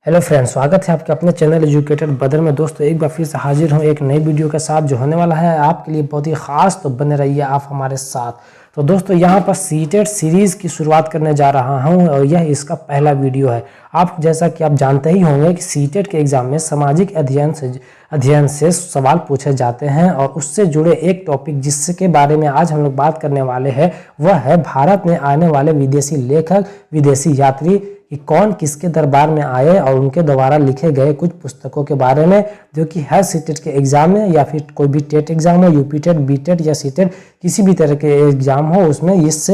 Hello friends, स्वागत है आपके अपने चैनल एजुकेटेड बदर में। दोस्तों एक बार फिर से हाजिर हूँ एक नई वीडियो के साथ जो होने वाला है आपके लिए बहुत ही खास। तो बने रहिए आप हमारे साथ। तो दोस्तों यहाँ पर सीटेट सीरीज़ की शुरुआत करने जा रहा हूँ और यह इसका पहला वीडियो है। आप जैसा कि आप जानते ही होंगे कि सीटेट के एग्ज़ाम में सामाजिक अध्ययन से सवाल पूछे जाते हैं और उससे जुड़े एक टॉपिक जिसके बारे में आज हम लोग बात करने वाले हैं वह है भारत में आने वाले विदेशी लेखक, विदेशी यात्री कि कौन किसके दरबार में आए और उनके द्वारा लिखे गए कुछ पुस्तकों के बारे में, जो कि हर सीटेट के एग्ज़ाम में या फिर कोई भी टेट एग्ज़ाम हो, यूपी टेट, बी टेट या सीटेट किसी भी तरह के एग्ज़ाम हो उसमें इस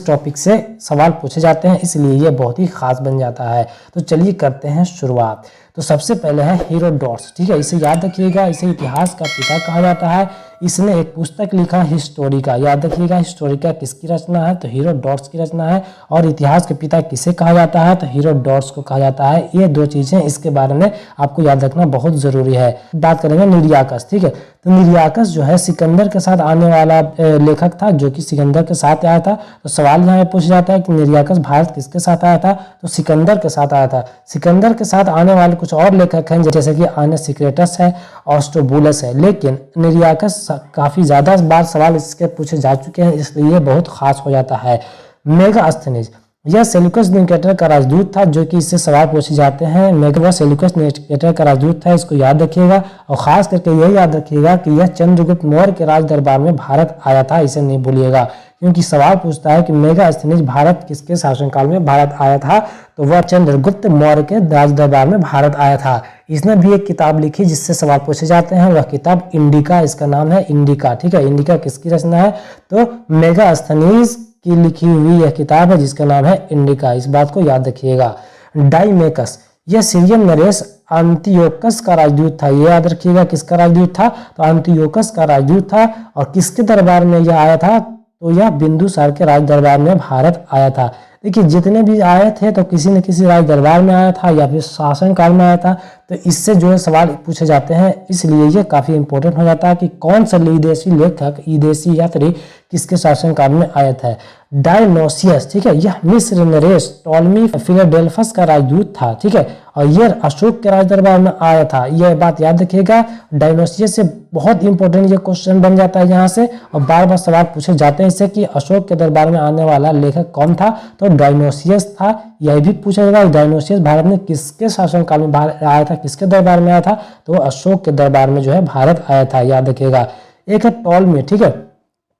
टॉपिक से सवाल पूछे जाते हैं, इसलिए ये बहुत ही खास बन जाता है। तो चलिए करते हैं शुरुआत। तो सबसे पहले है हेरोडोटस। ठीक है, इसे याद रखिएगा, इसे इतिहास का पिता कहा जाता है। इसने एक पुस्तक लिखा हिस्टोरिका। याद रखिएगा हिस्टोरिका किसकी रचना है, तो हेरोडोटस की रचना है। और इतिहास के पिता किसे कहा जाता है, तो हेरोडोटस को कहा जाता है। ये दो चीजें इसके बारे में आपको याद रखना बहुत जरूरी है। बात करेंगे निर्याकस। ठीक है, तो निर्याकस जो है सिकंदर के साथ आने वाला लेखक था, जो कि सिकंदर के साथ आया था। तो सवाल यहाँ पूछा जाता है कि निर्याकस भारत किसके साथ आया था, तो सिकंदर के साथ आया था। सिकंदर के साथ आने वाले कुछ और लेखक हैं जैसे कि आनेसिक्रेटस है, ऑस्ट्रोबुलस है, लेकिन निर्याकस काफी ज्यादा बार सवाल इसके पूछे जा चुके हैं, इसलिए बहुत खास हो जाता है। मेगास्थनीज, यह सेल्यूकस निकेटर का राजदूत था, जो कि इससे सवाल पूछे जाते हैं। वह सेल्यूकस निकेटर का राजदूत था, इसको याद रखिएगा। और खास करके यह याद रखिएगा कि यह चंद्रगुप्त मौर्य के राज दरबार में भारत आया था, इसे नहीं भूलिएगा, क्योंकि सवाल पूछता है कि मेगास्थनीज भारत किसके शासनकाल में भारत आया था, तो वह चंद्रगुप्त मौर्य के राज दरबार में भारत आया था। इसने भी एक किताब लिखी जिससे सवाल पूछे जाते हैं, वह किताब इंडिका, इसका नाम है इंडिका। ठीक है, इंडिका किसकी रचना है, तो मेगास्थनीज की लिखी हुई यह किताब है जिसका नाम है इंडिका, इस बात को याद रखिएगा। डाइमेकस, यह सीरियन नरेश अंतियोकस का राजदूत था। ये याद रखिएगा किसका राजदूत था, तो अंतियोकस का राजदूत था। और किसके दरबार में यह आया था, तो यह बिंदुसार के राज दरबार में भारत आया था। देखिए जितने भी आए थे तो किसी न किसी राज दरबार में आया था या फिर शासन काल में आया था, तो इससे जो है सवाल पूछे जाते हैं, इसलिए ये काफी इंपॉर्टेंट हो जाता है कि कौन सा विदेशी लेखक, विदेशी यात्री किसके शासन काल में आया था। डायनोसियस, ठीक है, यह मिस्र नरेश टॉलमी फिलाडेल्फस का राजदूत था। ठीक है, और यह अशोक के राज दरबार में आया था, यह बात याद रखिएगा। डायनोसियस से बहुत इंपॉर्टेंट ये क्वेश्चन बन जाता है यहाँ से, और बार बार सवाल पूछे जाते हैं इससे कि अशोक के दरबार में आने वाला लेखक कौन था, तो डायनोसियस था। यह भी पूछा जाएगा डायनोसियस भारत में किसके शासनकाल में आया था, किसके दरबार में आया था, तो अशोक के दरबार में जो है भारत आया था, याद रखिएगा। एक है टॉलमी। ठीक है,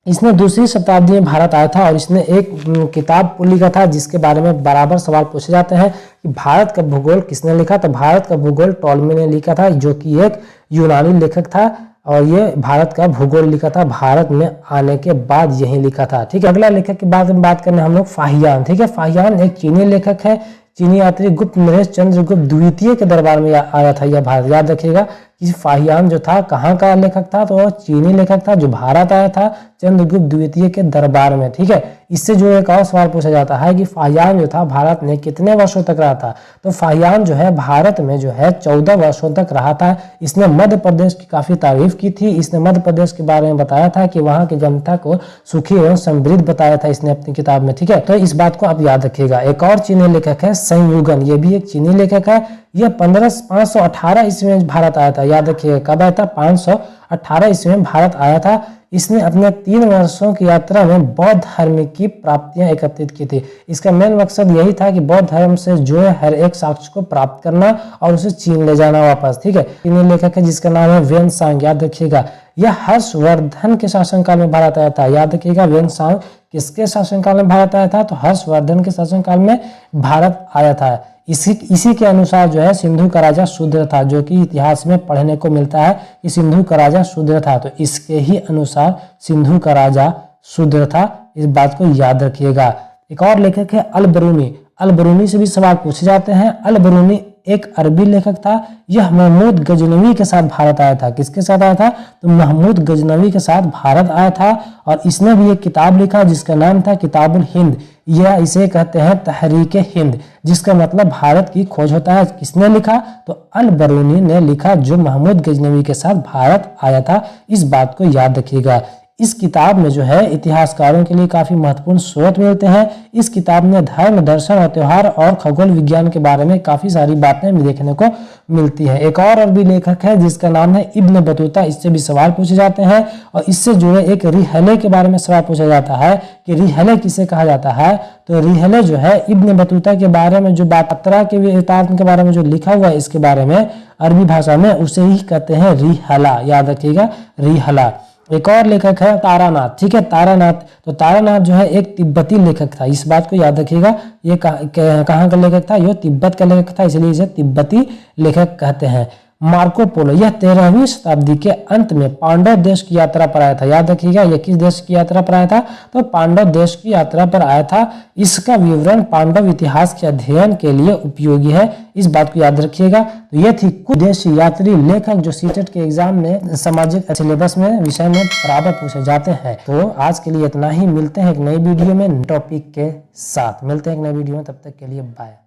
इसने दूसरी शताब्दी में भारत आया था और इसने एक किताब लिखा था जिसके बारे में बराबर सवाल पूछे जाते हैं कि भारत का भूगोल किसने लिखा, तो भारत का भूगोल टॉलमी ने लिखा था, जो कि एक यूनानी लेखक था। और ये भारत का भूगोल लिखा था भारत में आने के बाद यही लिखा था। ठीक है, अगला लेखक के बाद में बात करने हम लोग फाहियान। ठीक है, फाहियान एक चीनी लेखक है। चीनी यात्री गुप्त नरेश चंद्रगुप्त द्वितीय के दरबार में आया था यह भारत। याद रखिएगा कि फाहियान जो था कहाँ का लेखक था, तो वह चीनी लेखक था जो भारत आया था चंद्रगुप्त द्वितीय के दरबार में। ठीक है, इससे जो एक और सवाल पूछा जाता है कि फाहियान जो था भारत में कितने वर्षों तक रहा था, तो फाहियान जो है भारत में जो है 14 वर्षों तक रहा था। इसने मध्य प्रदेश की काफी तारीफ की थी। इसने मध्य प्रदेश के बारे में बताया था कि वहाँ की जनता को सुखी एवं समृद्ध बताया था इसने अपनी किताब में। ठीक है, तो इस बात को आप याद रखिएगा। एक और चीनी लेखक है संयुगन, ये भी एक चीनी लेखक है। यह 518 ईस्वी में भारत आया था। याद रखिएगा कब आया था, 518 ईस्वी में भारत आया था। इसने अपने 3 वर्षों की यात्रा में बौद्ध धर्म की प्राप्तियां एकत्रित की थी। इसका मेन मकसद यही था कि बौद्ध धर्म से जो है हर एक साक्ष्य को प्राप्त करना और उसे चीन ले जाना वापस। ठीक है, चीनी लेखक है जिसका नाम है वेनसांग। याद रखिएगा यह हर्षवर्धन के शासनकाल में भारत आया था। याद रखिएगा वेनसांग किसके शासनकाल में भारत आया था, तो हर्षवर्धन के शासनकाल में भारत आया था। इसी के अनुसार जो है सिंधु का राजा शूद्र था, जो कि इतिहास में पढ़ने को मिलता है कि सिंधु का राजा शूद्र था, तो इसके ही अनुसार सिंधु का राजा शूद्र था, इस बात को याद रखिएगा। एक और लेखक है अल बरूनी। अल बरूनी से भी सवाल पूछे जाते हैं। अल बरूनी एक अरबी लेखक था। यह महमूद गजनवी के साथ भारत आया था। किसके साथ आया था, तो महमूद गजनवी के साथ भारत आया था। और इसने भी एक किताब लिखा जिसका नाम था किताबुल हिंद, या इसे कहते हैं तहरीक हिंद, जिसका मतलब भारत की खोज होता है। किसने लिखा, तो अल बरूनी ने लिखा, जो महमूद गजनवी के साथ भारत आया था, इस बात को याद रखिएगा। इस किताब में जो है इतिहासकारों के लिए काफी महत्वपूर्ण स्रोत मिलते हैं। इस किताब में धर्म, दर्शन और त्योहार और खगोल विज्ञान के बारे में काफी सारी बातें भी देखने को मिलती है। एक और अरबी लेखक है जिसका नाम है इब्न बतूता, इससे भी सवाल पूछे जाते हैं और इससे जुड़े एक रिहले के बारे में सवाल पूछा जाता है कि रिहले किसे कहा जाता है। तो रिहले जो है इब्न बतूता के बारे में जो यात्रा के बारे में जो लिखा हुआ है इसके बारे में अरबी भाषा में उसे ही कहते हैं रिहला, याद रखिएगा रिहला। एक और लेखक है तारानाथ, ठीक है तारानाथ। तो तारानाथ जो है एक तिब्बती लेखक था, इस बात को याद रखिएगा। ये कहाँ का लेखक था, ये तिब्बत का लेखक था, इसलिए इसे तिब्बती लेखक कहते हैं। मार्को पोलो यह 13वीं शताब्दी के अंत में पांडव देश की यात्रा पर आया था, याद रखिएगा ये किस देश की यात्रा पर आया था, तो पांडव देश की यात्रा पर आया था। इसका विवरण पांडव इतिहास के अध्ययन के लिए उपयोगी है, इस बात को याद रखिएगा। तो ये थी कुछ विदेशी यात्री लेखक जो सीटेट के एग्जाम में सामाजिक सिलेबस में विषय में बराबर पूछे जाते हैं। तो आज के लिए इतना ही, मिलते हैं एक नई वीडियो में टॉपिक के साथ, मिलते हैं एक नई वीडियो में, तब तक के लिए बाय।